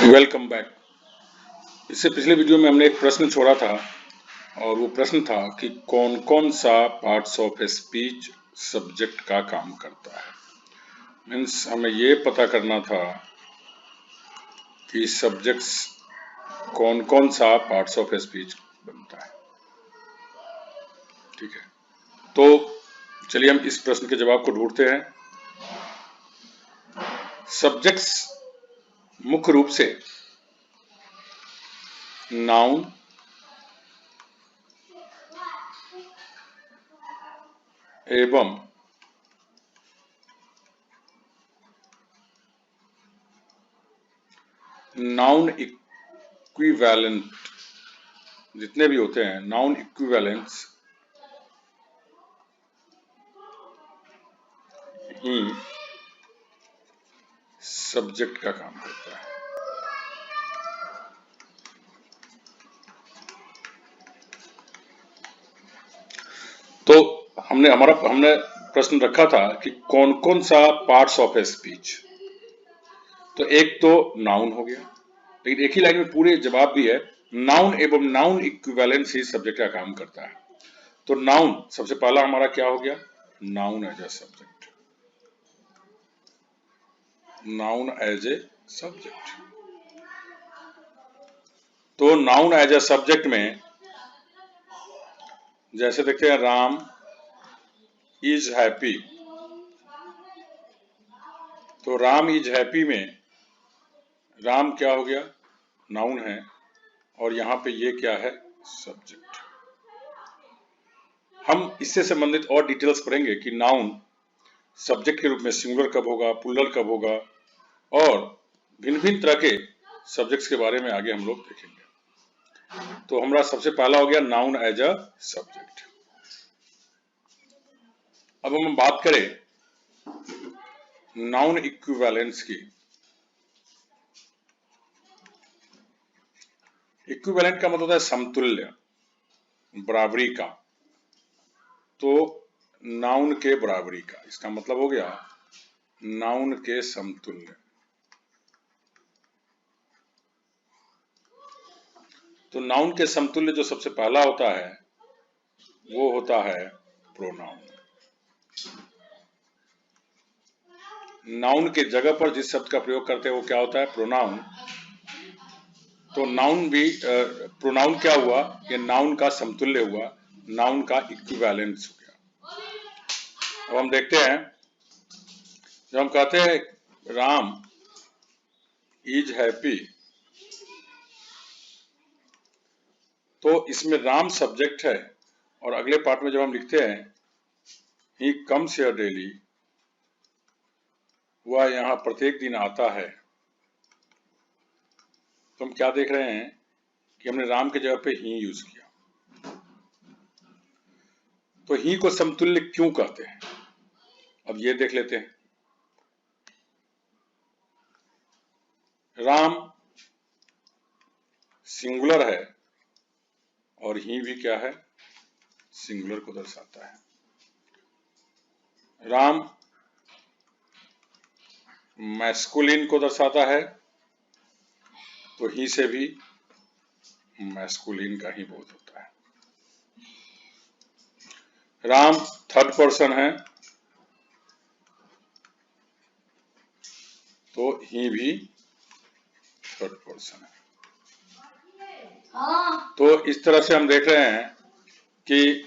Welcome back. इससे पिछले video में हमने एक प्रश्न छोड़ा था और वो प्रश्न था कि कौन कौन सा पार्ट्स ऑफ स्पीच सब्जेक्ट का काम करता है। मीन्स हमें ये पता करना था कि सब्जेक्ट्स कौन कौन सा पार्ट्स ऑफ स्पीच बनता है। ठीक है, तो चलिए हम इस प्रश्न के जवाब को ढूंढते हैं। सब्जेक्ट्स मुख्य रूप से नाउन, एवं नाउन इक्विवेलेंट, जितने भी होते हैं नाउन इक्विवेलेंट्स ही सब्जेक्ट का काम करता है। तो हमने प्रश्न रखा था कि कौन कौन सा पार्ट्स ऑफ ए स्पीच। तो एक तो नाउन हो गया, लेकिन एक ही लाइन में पूरे जवाब भी है, नाउन एवं नाउन इक्विवेलेंस ही सब्जेक्ट का काम करता है। तो नाउन सबसे पहला हमारा क्या हो गया, noun as a subject. Noun as a subject, तो नाउन एज ए सब्जेक्ट में जैसे देखते हैं राम इज हैप्पी, तो राम इज हैप्पी में राम क्या हो गया, नाउन है, और यहां पे ये क्या है, सब्जेक्ट। हम इससे संबंधित और डिटेल्स पढ़ेंगे कि नाउन सब्जेक्ट के रूप में सिंगुलर कब होगा, प्लूरल कब होगा, और भिन्न भिन्न तरह के सब्जेक्ट्स के बारे में आगे हम लोग देखेंगे। तो हमारा सबसे पहला हो गया नाउन एज अ सब्जेक्ट। अब हम बात करें नाउन इक्विवेलेंस की। इक्विवेलेंट का मतलब होता है समतुल्य, बराबरी का। तो नाउन के बराबरी का, इसका मतलब हो गया नाउन के समतुल्य। तो नाउन के समतुल्य जो सबसे पहला होता है वो होता है प्रोनाउन। नाउन के जगह पर जिस शब्द का प्रयोग करते हैं वो क्या होता है, प्रोनाउन। तो नाउन भी प्रोनाउन क्या हुआ, ये नाउन का समतुल्य हुआ, नाउन का इक्विवेलेंस हो गया। अब हम देखते हैं, जब हम कहते हैं राम इज हैप्पी, तो इसमें राम सब्जेक्ट है, और अगले पार्ट में जब हम लिखते हैं ही कम्स हियर डेली, वह यहां प्रत्येक दिन आता है, तो हम क्या देख रहे हैं कि हमने राम के जगह पे ही यूज किया। तो ही को समतुल्य क्यों कहते हैं, अब ये देख लेते हैं। राम सिंगुलर है और ही भी क्या है, सिंगुलर को दर्शाता है। राम मैस्कुलिन को दर्शाता है, तो ही से भी मैस्कुलिन का ही बोध होता है। राम थर्ड पर्सन है, तो ही भी थर्ड पर्सन है। तो इस तरह से हम देख रहे हैं कि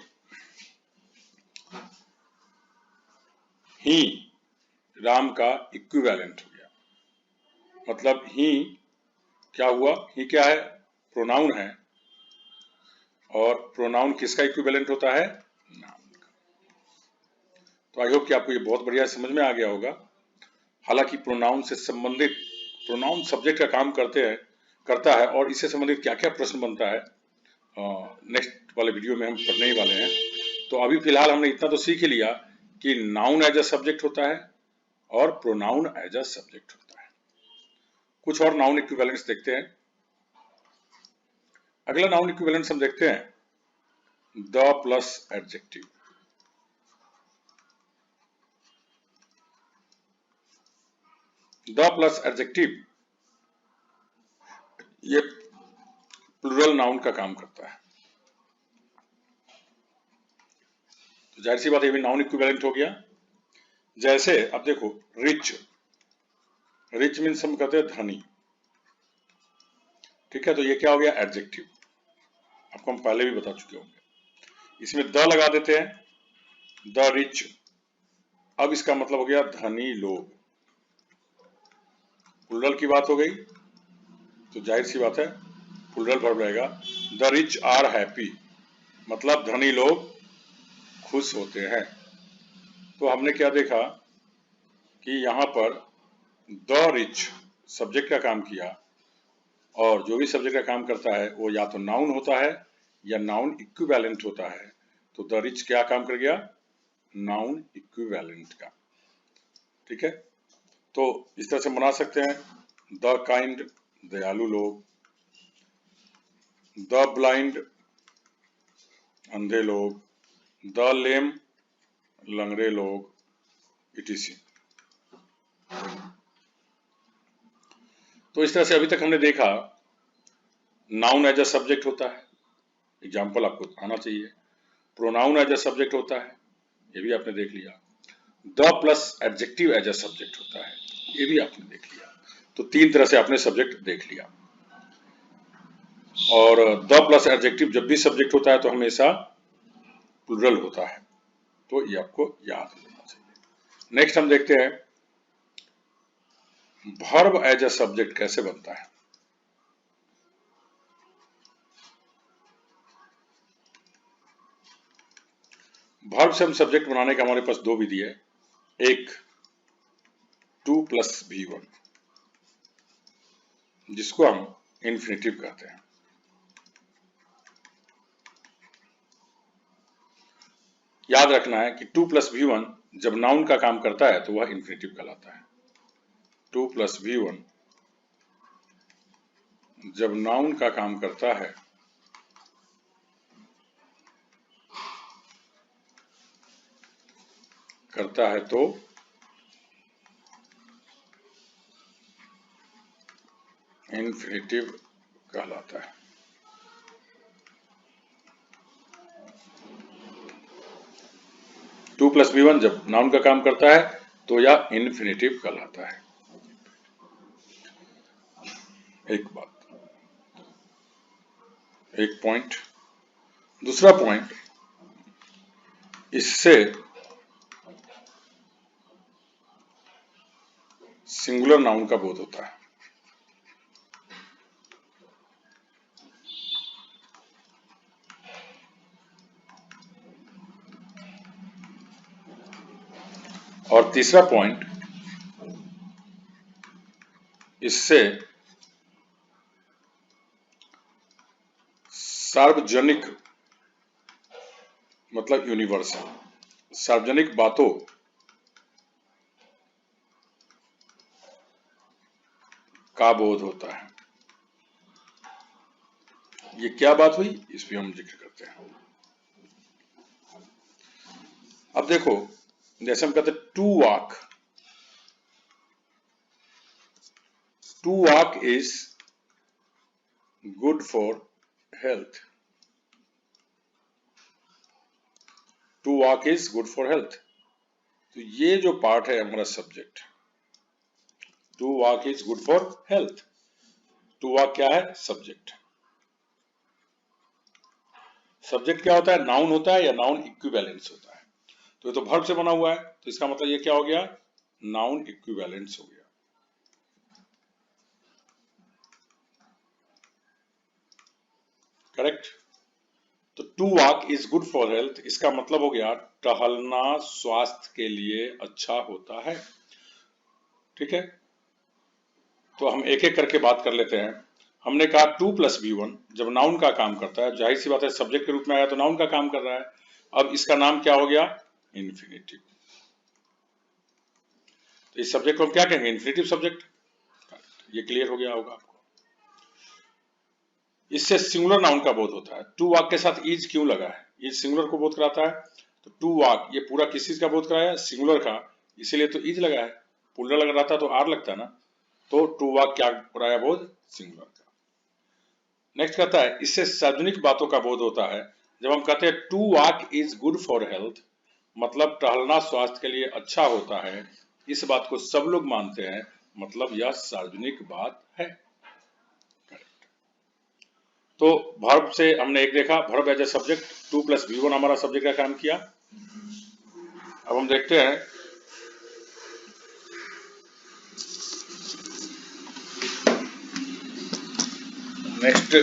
ही राम का इक्विवेलेंट हो गया। मतलब ही क्या हुआ, ही क्या है, प्रोनाउन है, और प्रोनाउन किसका इक्विवेलेंट होता है, नाउन का। तो आई होप कि आपको ये बहुत बढ़िया समझ में आ गया होगा। हालांकि प्रोनाउन से संबंधित, प्रोनाउन सब्जेक्ट का काम करता है, और इससे संबंधित क्या क्या प्रश्न बनता है नेक्स्ट वाले वीडियो में हम पढ़ने ही वाले हैं। तो अभी फिलहाल हमने इतना तो सीख ही लिया कि नाउन एज अ सब्जेक्ट होता है और प्रोनाउन एज अ सब्जेक्ट होता है। कुछ और नाउन इक्विवेलेंट्स देखते हैं। अगला नाउन इक्विवेलेंट्स हम देखते हैं the plus adjective. The plus adjective ये प्लूरल नाउन का काम करता है। तो जाहिर सी बात है ये भी नाउन इक्विवेलेंट हो गया। जैसे अब देखो रिच, रिच मीन्स हम कहते हैं धनी, ठीक है, तो ये क्या हो गया एडजेक्टिव, आपको हम पहले भी बता चुके होंगे। इसमें द लगा देते हैं, द रिच, अब इसका मतलब हो गया धनी लोग, प्लूरल की बात हो गई, तो जाहिर सी बात है प्लूरल वर्ब रहेगा। द रिच आर हैप्पी, मतलब धनी लोग खुश होते हैं। तो हमने क्या देखा कि यहां पर द रिच सब्जेक्ट का काम किया, और जो भी सब्जेक्ट का काम करता है वो या तो नाउन होता है या नाउन इक्विवेलेंट होता है। तो द रिच क्या काम कर गया, नाउन इक्विवेलेंट का, ठीक है। तो इस तरह से बना सकते हैं, द काइंड दयालु लोग, द ब्लाइंड अंधे लोग, द लेम लंगड़े लोग, इटीसी। तो इस तरह से अभी तक हमने देखा नाउन एज अ सब्जेक्ट होता है, एग्जाम्पल आपको आना चाहिए, प्रोनाउन एज अ सब्जेक्ट होता है, ये भी आपने देख लिया, the plus adjective as a subject होता है, ये भी आपने देख लिया। तो तीन तरह से आपने सब्जेक्ट देख लिया। और द प्लस एडजेक्टिव जब भी सब्जेक्ट होता है तो हमेशा प्लूरल होता है, तो ये आपको याद रखना चाहिए। नेक्स्ट हम देखते हैं वर्ब एज अ सब्जेक्ट कैसे बनता है। वर्ब से हम सब्जेक्ट बनाने का हमारे पास दो विधि है, एक 2 + V1 जिसको हम इन्फिनेटिव कहते हैं। याद रखना है कि 2 + V1 जब नाउन का काम करता है तो वह इन्फिनेटिव कहलाता है। 2 + V1 जब नाउन का काम करता है तो इन्फिनेटिव कहलाता है। टू प्लस V1 जब नाउन का काम करता है तो यह इन्फिनेटिव कहलाता है। एक बात, एक पॉइंट। दूसरा पॉइंट, इससे सिंगुलर नाउन का बोध होता है। और तीसरा पॉइंट, इससे सार्वजनिक मतलब यूनिवर्सल, सार्वजनिक बातों का बोध होता है। ये क्या बात हुई, इस पे हम जिक्र करते हैं। अब देखो, जैसे हम कहते हैं to walk is good for health. To walk is good for health, तो ये जो पार्ट है हमारा subject, to walk is good for health, to walk क्या है, सब्जेक्ट। सब्जेक्ट क्या होता है, नाउन होता है या नाउन इक्विवेलेंस होता है। तो ये तो वर्ब से बना हुआ है, तो इसका मतलब ये क्या हो गया, नाउन इक्विवेलेंस हो गया। करेक्ट। तो to walk is good for health, इसका मतलब हो गया टहलना स्वास्थ्य के लिए अच्छा होता है। ठीक है, तो हम एक एक करके बात कर लेते हैं। हमने कहा 2 + V1 जब नाउन का काम करता है, जाहिर सी बात है सब्जेक्ट के रूप में आया तो नाउन का काम कर रहा है। अब इसका नाम क्या हो गया, इन्फिनेटिव। तो इस सब्जेक्ट को हम क्या कहेंगे, इन्फिनेटिव सब्जेक्ट। ये क्लियर हो गया होगा आपको। इससे सिंगुलर नाउन का बोध होता है। टू वॉक के साथ इज क्यों लगा है, इज सिंगुलर को बोध कराता है, तो टू वॉक ये पूरा किस चीज का बोध कराया, सिंगुलर का, इसीलिए तो इज लगा है। प्लूरल लगा रहता तो आर लगता ना, तो टू वॉक क्या कराया बोध, सिंगुलर का। नेक्स्ट कहता है इससे सार्वजनिक बातों का बोध होता है। जब हम कहते हैं to walk is good for health, मतलब टहलना स्वास्थ्य के लिए अच्छा होता है, इस बात को सब लोग मानते हैं, मतलब यह सार्वजनिक बात है। तो वर्ब से हमने एक देखा, verb as a subject, 2 + V1 हमारा सब्जेक्ट का काम किया। अब हम देखते हैं नेक्स्ट।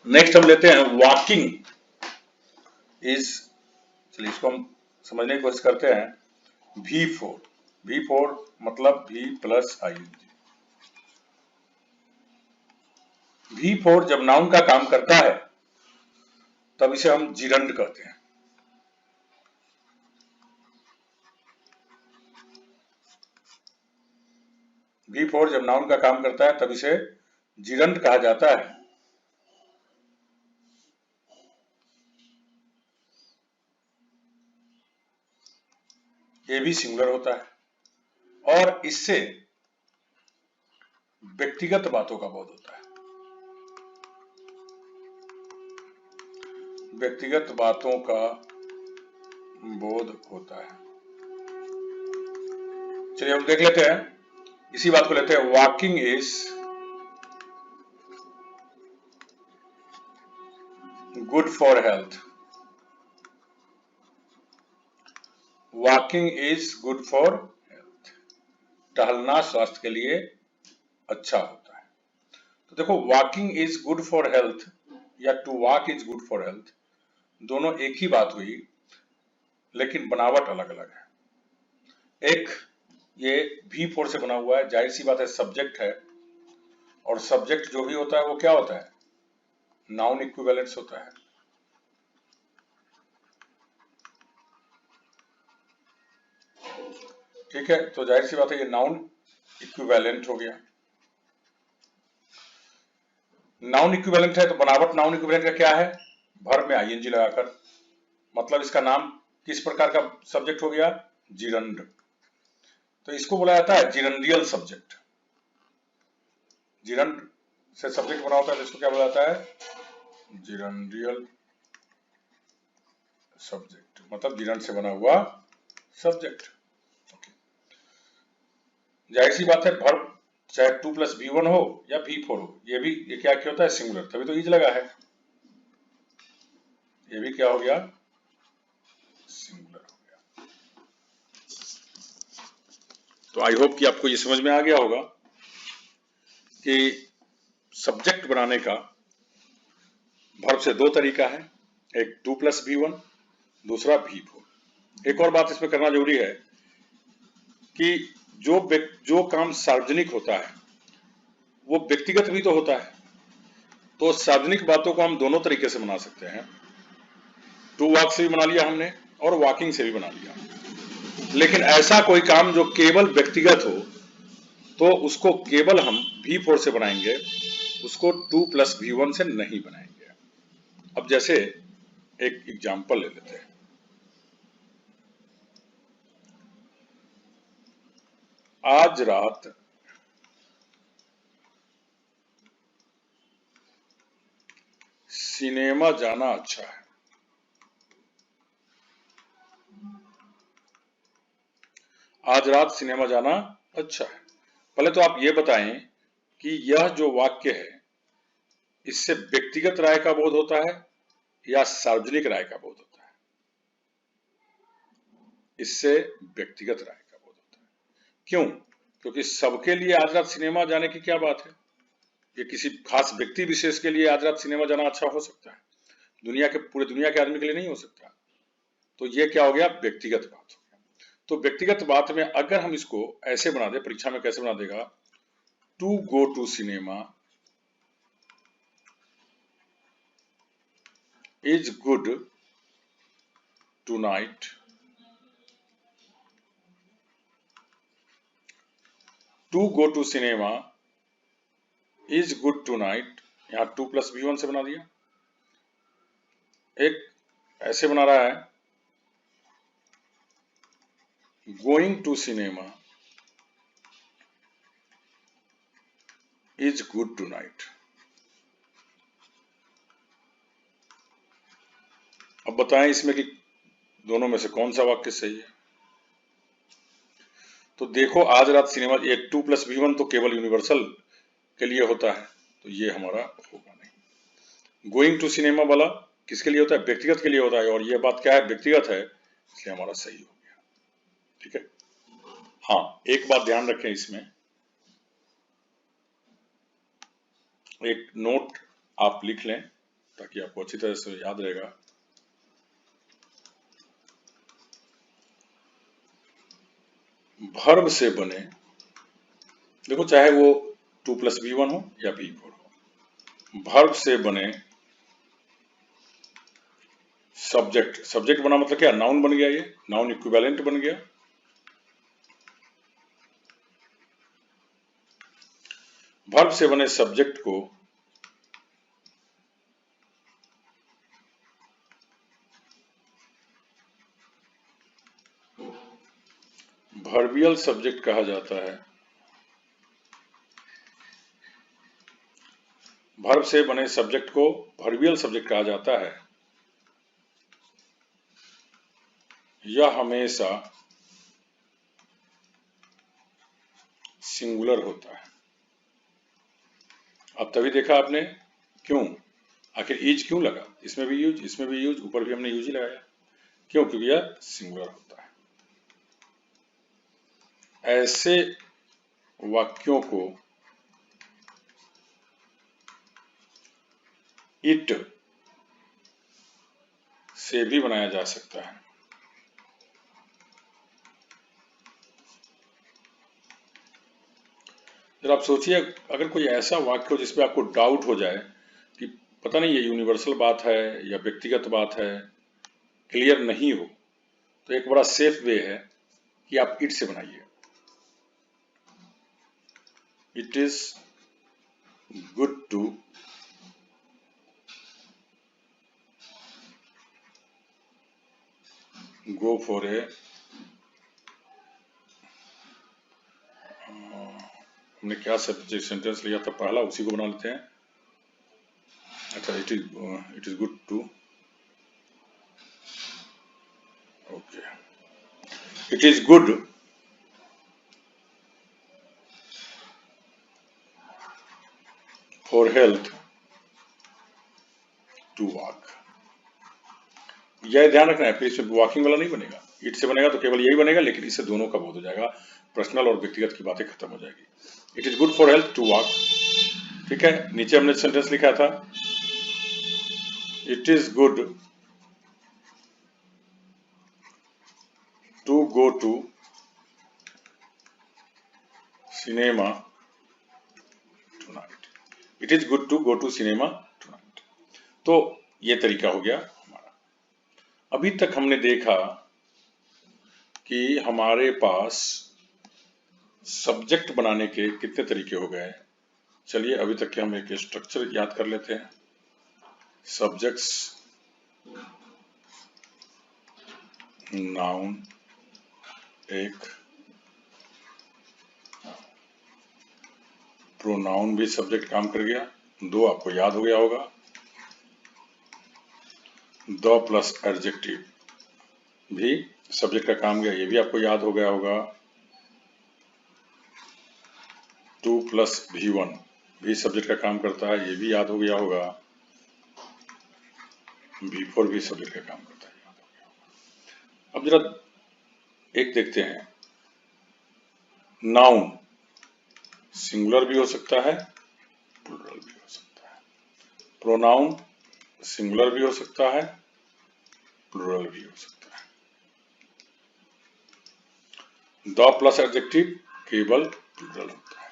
नेक्स्ट हम लेते हैं वॉकिंग इज, चलिए इसको हम समझने की कोशिश करते हैं। V4 मतलब V + ING। V4 जब नाउन का काम करता है तब इसे हम जिरंड कहते हैं। V4 जब नाउन का काम करता है तब इसे जिरंड कहा जाता है। ये भी सिंगुलर होता है और इससे व्यक्तिगत बातों का बोध होता है। व्यक्तिगत बातों का बोध होता है। चलिए हम देख लेते हैं, इसी बात को लेते हैं। Walking is good for health. Walking is good for health, टहलना स्वास्थ्य के लिए अच्छा होता है। तो देखो, walking is good for health या to walk is good for health, दोनों एक ही बात हुई, लेकिन बनावट अलग अलग है। एक ये V4 से बना हुआ है, जाहिर सी बात है सब्जेक्ट है, और सब्जेक्ट जो भी होता है वो क्या होता है, नाउन इक्विवेलेंस होता है। ठीक है, तो जाहिर सी बात है ये नाउन इक्विवेलेंट हो गया। नाउन इक्विवेलेंट है तो बनावट नाउन इक्विवेलेंट का क्या है, वर्ब में ING लगाकर, मतलब इसका नाम किस प्रकार का सब्जेक्ट हो गया, जिरंड। तो इसको बोला जाता है जिरंडियल सब्जेक्ट। जिरंड से सब्जेक्ट बना होता है तो इसको क्या बोला जाता है, जिरंडियल सब्जेक्ट, मतलब जिरंड से बना हुआ सब्जेक्ट। जाहिर सी बात है वर्ब चाहे 2 + V1 हो या V4 हो, ये क्या होता है, सिंगुलर, तभी तो इज लगा है। ये भी क्या हो गया, सिंगुलर हो गया। तो आई होप कि आपको ये समझ में आ गया होगा कि सब्जेक्ट बनाने का वर्ब से दो तरीका है, एक 2 + V1, दूसरा V4। एक और बात इसमें करना जरूरी है कि जो काम सार्वजनिक होता है वो व्यक्तिगत भी तो होता है। तो सार्वजनिक बातों को हम दोनों तरीके से बना सकते हैं, टू वॉक से भी बना लिया हमने और वॉकिंग से भी बना लिया। लेकिन ऐसा कोई काम जो केवल व्यक्तिगत हो तो उसको केवल हम V4 से बनाएंगे, उसको 2 + V1 से नहीं बनाएंगे। अब जैसे एक एग्जाम्पल ले लेते हैं। आज रात सिनेमा जाना अच्छा है। आज रात सिनेमा जाना अच्छा है। पहले तो आप ये बताएं कि यह जो वाक्य है इससे व्यक्तिगत राय का बोध होता है या सार्वजनिक राय का बोध होता है? इससे व्यक्तिगत राय का बोध होता है। क्यों? क्योंकि सबके लिए आज रात सिनेमा जाने की क्या बात है, ये किसी खास व्यक्ति विशेष के लिए आज रात सिनेमा जाना अच्छा हो सकता है, पूरे दुनिया के आदमी के लिए नहीं हो सकता। तो ये क्या हो गया, व्यक्तिगत बात हो गया। तो व्यक्तिगत बात में अगर हम इसको ऐसे बना दे, परीक्षा में कैसे बना देगा, to go to cinema is good tonight. To go to cinema is good tonight, यहां 2 + V1 से बना दिया। एक ऐसे बना रहा है, going to cinema is good tonight. अब बताएं इसमें कि दोनों में से कौन सा वाक्य सही है। तो देखो, आज रात सिनेमा, ये 2+V1 तो केवल यूनिवर्सल के लिए होता है, तो ये हमारा होगा नहीं। गोइंग टू सिनेमा वाला किसके लिए होता है? व्यक्तिगत के लिए होता है, और ये बात क्या है? व्यक्तिगत है, इसलिए हमारा सही हो गया। ठीक है। हाँ, एक बात ध्यान रखें, इसमें एक नोट आप लिख लें ताकि आपको अच्छी तरह से याद रहेगा। वर्ब से बने, देखो चाहे वो 2+V1 हो या V4 हो, वर्ब से बने सब्जेक्ट, सब्जेक्ट बना मतलब क्या? नाउन बन गया, ये नाउन इक्विवेलेंट बन गया। वर्ब से बने सब्जेक्ट को वर्बियल सब्जेक्ट कहा जाता है। वर्ब से बने सब्जेक्ट को वर्बियल सब्जेक्ट कहा जाता है। यह हमेशा सिंगुलर होता है। अब तभी देखा आपने, क्यों? आखिर इज क्यों लगा? इसमें भी यूज, इसमें भी यूज, ऊपर भी हमने यूज ही लगाया। क्यों? क्योंकि यह सिंगुलर होता है। ऐसे वाक्यों को इट से भी बनाया जा सकता है। जरा आप सोचिए, अगर कोई ऐसा वाक्य हो जिसपे आपको डाउट हो जाए कि पता नहीं ये यूनिवर्सल बात है या व्यक्तिगत बात है, क्लियर नहीं हो, तो एक बड़ा सेफ वे है कि आप इट से बनाइए। It is good to go for a, हमने क्या सेंटेंस लिया था पहला, उसी को बना लेते हैं। अच्छा, it is good to, okay, it is good for health to walk. यह ध्यान रखना है, फिर इसमें वॉकिंग वाला नहीं बनेगा। इट से बनेगा तो केवल यही बनेगा, लेकिन इससे दोनों का बोध हो जाएगा, पर्सनल और व्यक्तिगत की बातें खत्म हो जाएगी। It is good for health to walk. ठीक है, नीचे हमने सेंटेंस लिखा था, it is good to go to cinema tonight. It is good to go to cinema tonight. तो ये तरीका हो गया हमारा। अभी तक हमने देखा कि हमारे पास सब्जेक्ट बनाने के कितने तरीके हो गए। चलिए अभी तक के हम एक स्ट्रक्चर याद कर लेते हैं। सब्जेक्ट्स, नाउन एक, प्रोनाउन भी सब्जेक्ट काम कर गया, दो आपको याद हो गया होगा, द प्लस एडजेक्टिव भी सब्जेक्ट का काम गया, ये भी आपको याद हो गया होगा। 2+V1 भी सब्जेक्ट का काम करता है, ये भी याद हो गया होगा। V4 भी सब्जेक्ट का काम करता है, याद हो गया होगा। अब जरा एक देखते हैं, नाउन सिंगुलर भी हो सकता है, प्लूरल भी हो सकता है। प्रोनाउन सिंगुलर भी हो सकता है, प्लूरल भी हो सकता है। द प्लस एडजेक्टिव केवल प्लूरल होता है।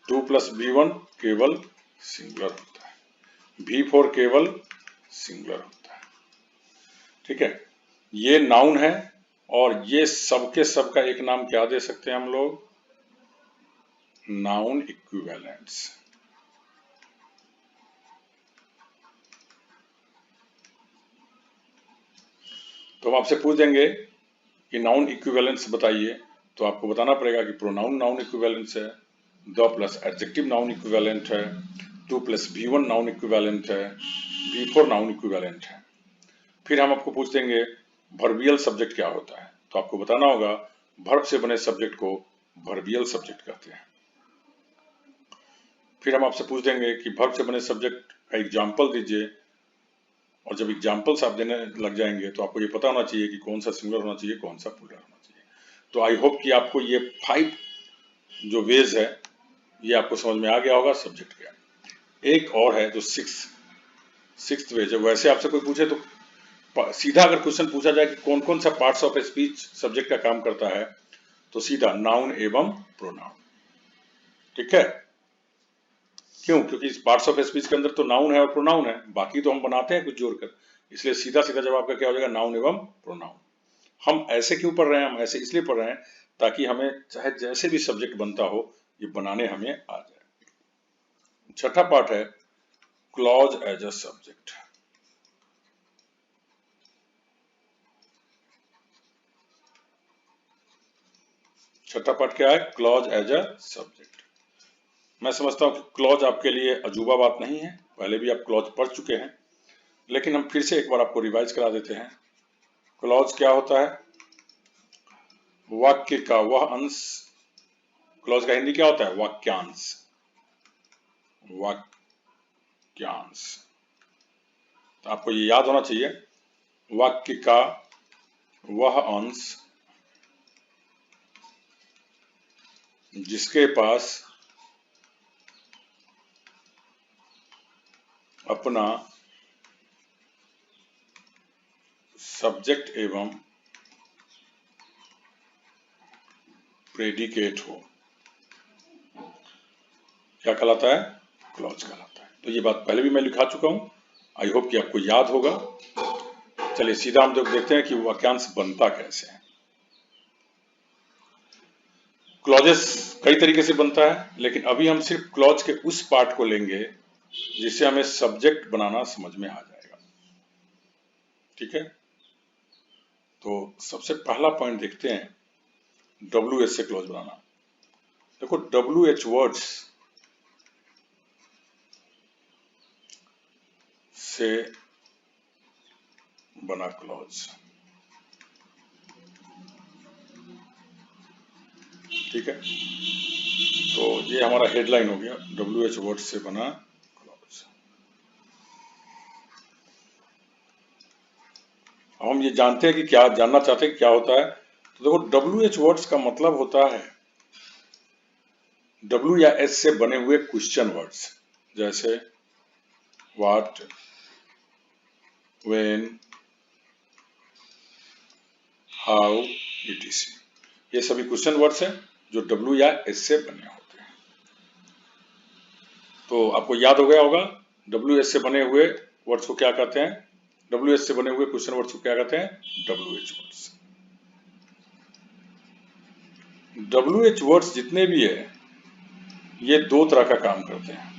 2+V1 केवल सिंगुलर होता है। V4 केवल सिंगुलर होता है। ठीक है, ये नाउन है, और ये सबके सब का एक नाम क्या दे सकते हैं हम लोग? Noun equivalents. तो हम आपसे पूछ देंगे कि नाउन इक्विवेलेंस बताइए, तो आपको बताना पड़ेगा कि प्रोनाउन नाउन इक्विवेलेंस है, the plus adjective noun equivalent है, to plus V1 noun equivalent है, V4 नाउन इक्विवेलेंट है। फिर हम आपको पूछ देंगे वर्बियल सब्जेक्ट क्या होता है, तो आपको बताना होगा वर्ब से बने सब्जेक्ट को वर्बियल सब्जेक्ट कहते हैं। फिर हम आपसे पूछ देंगे कि वर्ब से बने सब्जेक्ट का एग्जाम्पल दीजिए, और जब एग्जाम्पल्स आप देने लग जाएंगे तो आपको ये पता होना चाहिए कि कौन सा सिंगुलर होना चाहिए, कौन सा प्लूरल होना चाहिए। तो आई होप कि आपको ये 5 जो वेज है ये आपको समझ में आ गया होगा सब्जेक्ट का। एक और है जो सिक्स्थ वेज है। वैसे आपसे कोई पूछे तो सीधा अगर क्वेश्चन पूछा जाए कि कौन कौन सा पार्ट्स ऑफ स्पीच सब्जेक्ट का काम करता है, तो सीधा नाउन एवं प्रोनाउन। ठीक है, क्यों? क्योंकि इस पार्ट्स ऑफ स्पीच के अंदर तो नाउन है और प्रोनाउन है, बाकी तो हम बनाते हैं कुछ जोड़कर, इसलिए सीधा सीधा जवाब आपका क्या हो जाएगा, नाउन एवं प्रोनाउन। हम ऐसे क्यों पढ़ रहे हैं? हम ऐसे इसलिए पढ़ रहे हैं ताकि हमें चाहे जैसे भी सब्जेक्ट बनता हो ये बनाने हमें आ जाए। छठा पार्ट है क्लॉज एज अ सब्जेक्ट। छठा पार्ट क्या है? Clause as a subject. मैं समझता हूं कि क्लॉज आपके लिए अजूबा बात नहीं है, पहले भी आप क्लॉज पढ़ चुके हैं, लेकिन हम फिर से एक बार आपको रिवाइज करा देते हैं। क्लॉज क्या होता है? वाक्य का वह अंश। क्लॉज का हिंदी क्या होता है? वाक्यांश। वाक्यांश, तो आपको ये याद होना चाहिए, वाक्य का वह अंश जिसके पास अपना सब्जेक्ट एवं प्रेडिकेट हो, क्या कहलाता है? क्लॉज कहलाता है। तो ये बात पहले भी मैं लिखा चुका हूं, आई होप कि आपको याद होगा। चलिए सीधा हम लोग देखते हैं कि वाक्यांश बनता कैसे है। क्लॉजेस कई तरीके से बनता है, लेकिन अभी हम सिर्फ क्लॉज के उस पार्ट को लेंगे जिससे हमें सब्जेक्ट बनाना समझ में आ जाएगा। ठीक है, तो सबसे पहला पॉइंट देखते हैं WH से क्लॉज बनाना। देखो WH वर्ड्स से बना क्लॉज। ठीक है, तो ये हमारा हेडलाइन हो गया, WH वर्ड से बना क्लॉज। हम ये जानते हैं कि क्या जानना चाहते हैं क्या होता है, तो देखो WH वर्ड्स का मतलब होता है W या S से बने हुए क्वेश्चन वर्ड्स, जैसे व्हाट, व्हेन, हाउ, etc। ये सभी क्वेश्चन वर्ड्स हैं जो W या S से बने होते हैं। तो आपको याद हो गया होगा WH से बने हुए वर्ड्स को क्या कहते हैं, WH से बने हुए क्वेश्चन वर्ड्स को क्या कहते हैं? WH words. WH वर्ड्स जितने भी है ये दो तरह का काम करते हैं।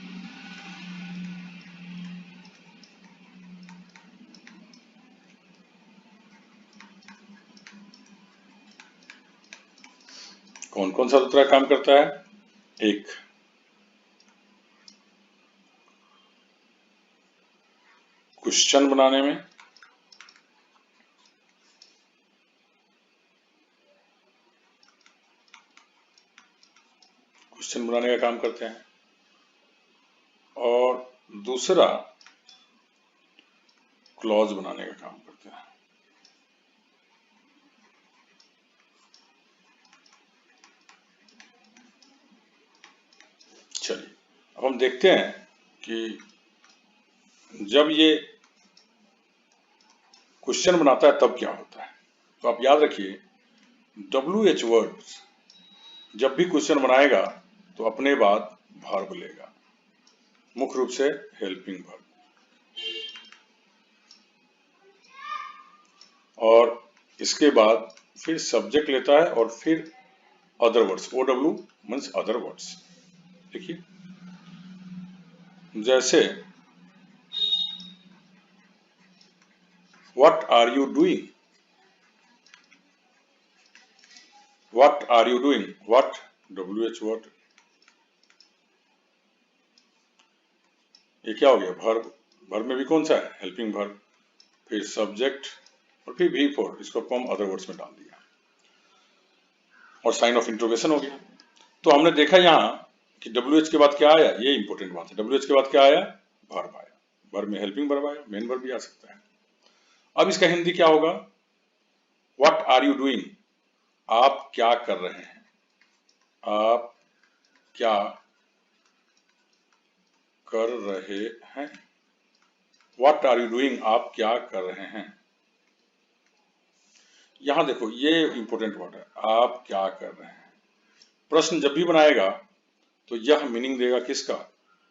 कौन कौन सा दूसरा काम करता है? एक, क्वेश्चन बनाने में, क्वेश्चन बनाने का काम करते हैं, और दूसरा क्लॉज बनाने का काम करते हैं। चलिए अब हम देखते हैं कि जब ये क्वेश्चन बनाता है तब क्या होता है। तो आप याद रखिए WH वर्ड्स जब भी क्वेश्चन बनाएगा तो अपने बाद वर्ब लेगा, मुख्य रूप से हेल्पिंग वर्ब, और इसके बाद फिर सब्जेक्ट लेता है और फिर other words, OW means other words. देखिए जैसे what are you doing, what are you doing, what WH word, ये क्या हो गया वर्ब, वर्ब में भी कौन सा है हेल्पिंग वर्ब, फिर सब्जेक्ट और फिर V4, इसको हम अदर वर्ड्स में डाल दिया और साइन ऑफ इंटरोगेशन हो गया। तो हमने देखा यहाँ कि WH के बाद क्या आया, ये इंपॉर्टेंट बात है, WH के बाद क्या आया, वर्ब आया, वर्ब में हेल्पिंग वर्ब आया, मेन वर्ब भी आ सकता है। अब इसका हिंदी क्या होगा, व्हाट आर यू डूइंग, आप क्या कर रहे हैं, आप क्या कर रहे हैं, व्हाट आर यू डूइंग, आप क्या कर रहे हैं। यहां देखो ये इंपॉर्टेंट वर्ड है, आप क्या कर रहे हैं। प्रश्न जब भी बनाएगा तो यह मीनिंग देगा किसका,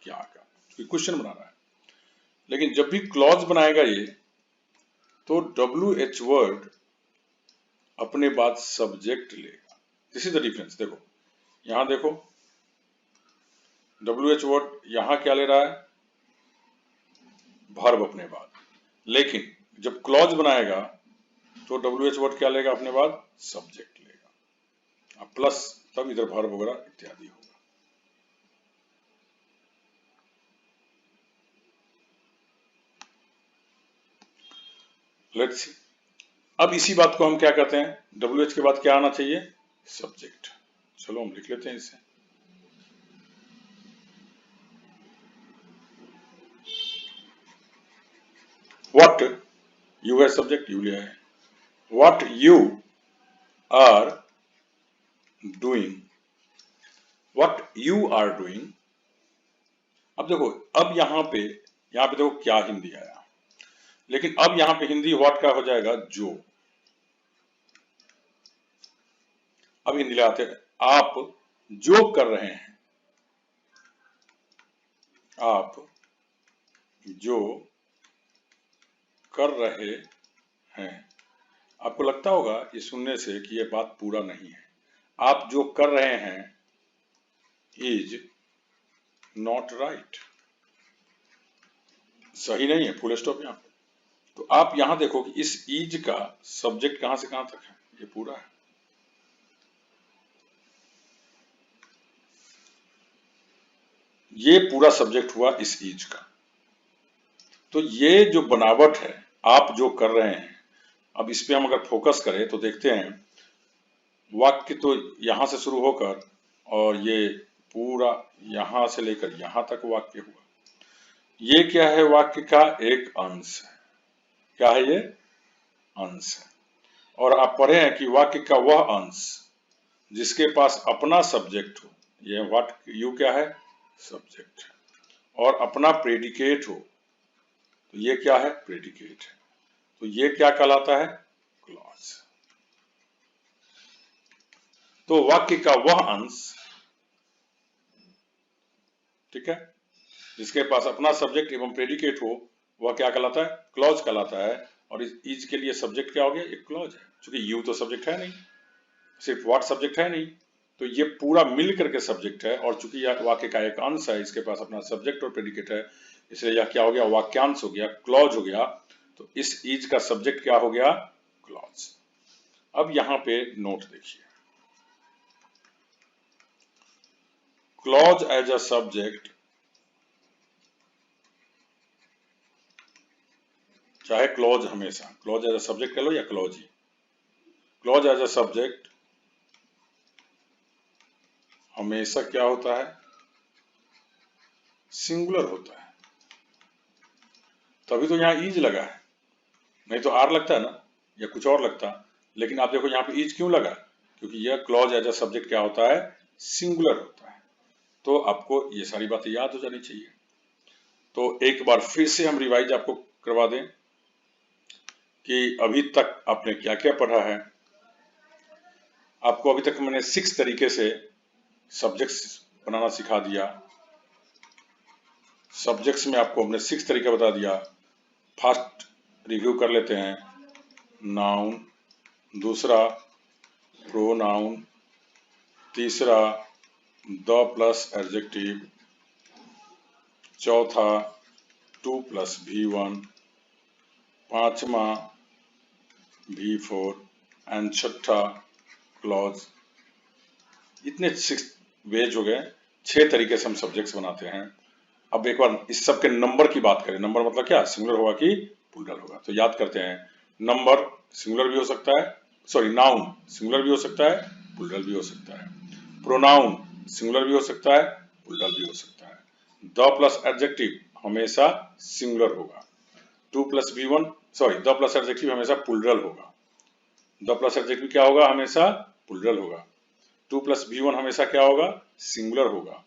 क्या का, क्वेश्चन बना रहा है। लेकिन जब भी क्लॉज बनाएगा ये, तो WH वर्ड अपने बाद सब्जेक्ट लेगा। This is the difference. देखो यहां देखो WH वर्ड यहां क्या ले रहा है, वर्ब अपने बाद, लेकिन जब क्लॉज बनाएगा तो WH वर्ड क्या लेगा अपने बाद, सब्जेक्ट लेगा, प्लस तब इधर वर्ब वगैरह इत्यादि होगा। लेट्स सी, अब इसी बात को हम क्या कहते हैं, WH के बाद क्या आना चाहिए, सब्जेक्ट। चलो हम लिख लेते हैं इसे, व्हाट यू है सब्जेक्ट, यू लिया है, what you are doing, what you are doing. अब देखो, अब यहाँ पे देखो क्या हिंदी आया, लेकिन अब यहाँ पे हिंदी व्हाट का हो जाएगा, जो। अब हिंदी लाते हैं, आप जो कर रहे हैं, आप जो कर रहे हैं। आपको लगता होगा ये सुनने से कि ये बात पूरा नहीं है, आप जो कर रहे हैं इज नॉट राइट, सही नहीं है, फुल स्टॉप यहाँ पे। तो आप यहां देखो कि इस इज का सब्जेक्ट कहां से कहां तक है, ये पूरा है, ये पूरा सब्जेक्ट हुआ इस इज का। तो ये जो बनावट है, आप जो कर रहे हैं, अब इस पे हम अगर फोकस करें तो देखते हैं वाक्य तो यहां से शुरू होकर और ये पूरा यहां से लेकर यहां तक वाक्य हुआ। ये क्या है, वाक्य का एक अंश है, क्या है ये, अंश है। और आप पढ़े हैं कि वाक्य का वह अंश जिसके पास अपना सब्जेक्ट हो, ये व्हाट यू क्या है, सब्जेक्ट है, और अपना प्रेडिकेट हो, तो ये क्या है, प्रेडिकेट है, तो ये क्या कहलाता है, क्लॉज। तो वाक्य का वह अंश, ठीक है, जिसके पास अपना सब्जेक्ट एवं प्रेडिकेट हो, वह क्या कहलाता है, क्लॉज कहलाता है। और इस इज के लिए सब्जेक्ट क्या हो गया, एक क्लॉज है, क्योंकि यू तो सब्जेक्ट है नहीं, सिर्फ व्हाट सब्जेक्ट है नहीं, तो ये पूरा मिल करके सब्जेक्ट है। और चूंकि यह वाक्य का एक अंश है, इसके पास अपना सब्जेक्ट और प्रेडिकेट है, इसलिए यह क्या हो गया, वाक्यांश हो गया, क्लॉज हो गया। तो इस इज का सब्जेक्ट क्या हो गया, क्लॉज। अब यहां पे नोट देखिए, क्लॉज एज अ सब्जेक्ट, चाहे क्लॉज, हमेशा क्लॉज एज अ सब्जेक्ट कह लो या क्लॉज ही, क्लॉज एज अ सब्जेक्ट हमेशा क्या होता है, सिंगुलर होता है। तभी तो यहाँ इज लगा है, नहीं तो आर लगता है ना, या कुछ और लगता। लेकिन आप देखो यहाँ पे इज क्यों लगा, क्योंकि यह क्लॉज एज अ सब्जेक्ट क्या होता है, सिंगुलर होता है। तो आपको ये सारी बातें याद हो जानी चाहिए। तो एक बार फिर से हम रिवाइज आपको करवा दें कि अभी तक आपने क्या क्या पढ़ा है। आपको अभी तक मैंने 6 तरीके से सब्जेक्ट्स बनाना सिखा दिया। सब्जेक्ट्स में आपको हमने 6 तरीका बता दिया। फर्स्ट रिव्यू कर लेते हैं, नाउन, दूसरा प्रोनाउन, तीसरा द प्लस एडजेक्टिव, चौथा टू प्लस V1, पांचवा V4 एंड छठा क्लॉज इतने 6 वेज हो गए, 6 तरीके से हम सब्जेक्ट्स बनाते हैं। अब एक बार इस सब के नंबर की बात करें, नंबर मतलब क्या, सिंगुलर होगा कि प्लूरल होगा, तो याद करते हैं, नंबर सिंगुलर भी हो सकता है, सॉरी नाउन सिंगुलर भी हो सकता है, प्लूरल भी हो सकता है, प्रोनाउन सिंगुलर भी हो सकता है, प्लूरल भी हो सकता है, द प्लस एडजेक्टिव हमेशा सिंगुलर होगा, to plus V1 sorry the plus adjective हमेशा प्लूरल होगा, द प्लस एडजेक्टिव क्या होगा, हमेशा प्लूरल होगा, 2 प्लस V1 हमेशा क्या होगा, सिंगुलर होगा,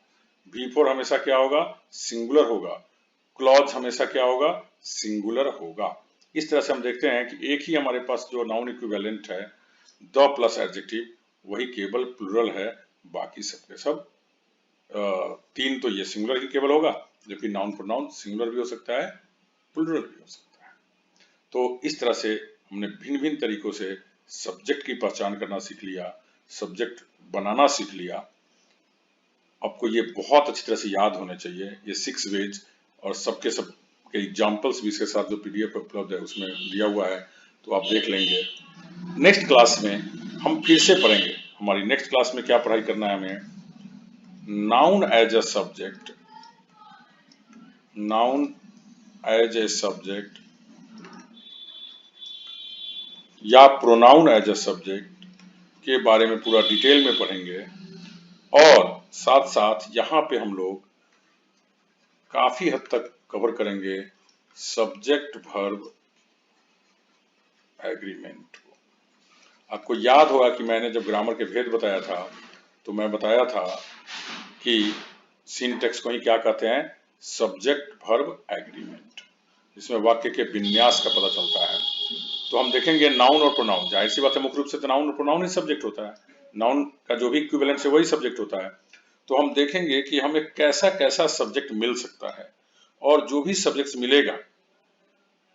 V4 हमेशा क्या होगा, सिंगुलर होगा, क्लॉज हमेशा क्या होगा, सिंगुलर होगा। इस तरह से हम देखते हैं कि एक ही हमारे पास जो नाउन इक्विवेलेंट है, द प्लस एडजेक्टिव, वही केवल प्लूरल है, बाकी सबके सब 3 तो ये सिंगुलर ही केवल होगा, जबकि नाउन प्रोनाउन सिंगुलर भी हो सकता है, प्लूरल भी हो सकता है। तो इस तरह से हमने भिन्न भिन्न तरीकों से सब्जेक्ट की पहचान करना सीख लिया, सब्जेक्ट बनाना सीख लिया। आपको ये बहुत अच्छी तरह से याद होने चाहिए, ये 6 वेज और सबके सब के एग्जाम्पल्स भी इसके साथ जो PDF उपलब्ध है उसमें दिया हुआ है, तो आप देख लेंगे। नेक्स्ट क्लास में हम फिर से पढ़ेंगे, हमारी नेक्स्ट क्लास में क्या पढ़ाई करना है हमें, noun as a subject, noun as a subject या प्रोनाउन एज अ सब्जेक्ट के बारे में पूरा डिटेल में पढ़ेंगे, और साथ साथ यहाँ पे हम लोग काफी हद तक कवर करेंगे सब्जेक्ट वर्ब एग्रीमेंट को। आपको याद होगा कि मैंने जब ग्रामर के भेद बताया था, तो मैं बताया था कि सिंटैक्स को ही क्या कहते हैं, सब्जेक्ट वर्ब एग्रीमेंट, जिसमें वाक्य के विन्यास का पता चलता है। तो हम देखेंगे नाउन और प्रोनाउन, जाहिर सी बात है मुख्य रूप से तो नाउन और प्रोनाउन ही सब्जेक्ट होता है, नाउन का जो भी इक्विवेलेंट है वही सब्जेक्ट होता है। तो हम देखेंगे कि हमें कैसा कैसा सब्जेक्ट मिल सकता है, और जो भी सब्जेक्ट मिलेगा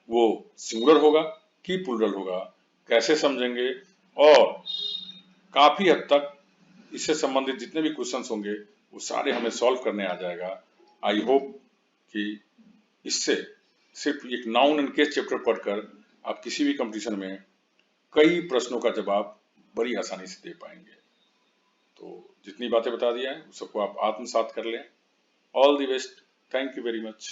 वो सिंगुलर होगा कि प्लूरल होगा, कैसे समझेंगे, और काफी हद तक इससे संबंधित जितने भी क्वेश्चंस होंगे वो सारे हमें सॉल्व करने आ जाएगा। आई होप कि इससे सिर्फ एक नाउन एंड केस चैप्टर पढ़कर आप किसी भी कंपटीशन में कई प्रश्नों का जवाब बड़ी आसानी से दे पाएंगे। तो जितनी बातें बता दिया है सबको आप आत्मसात कर लें। All the best, thank you very much.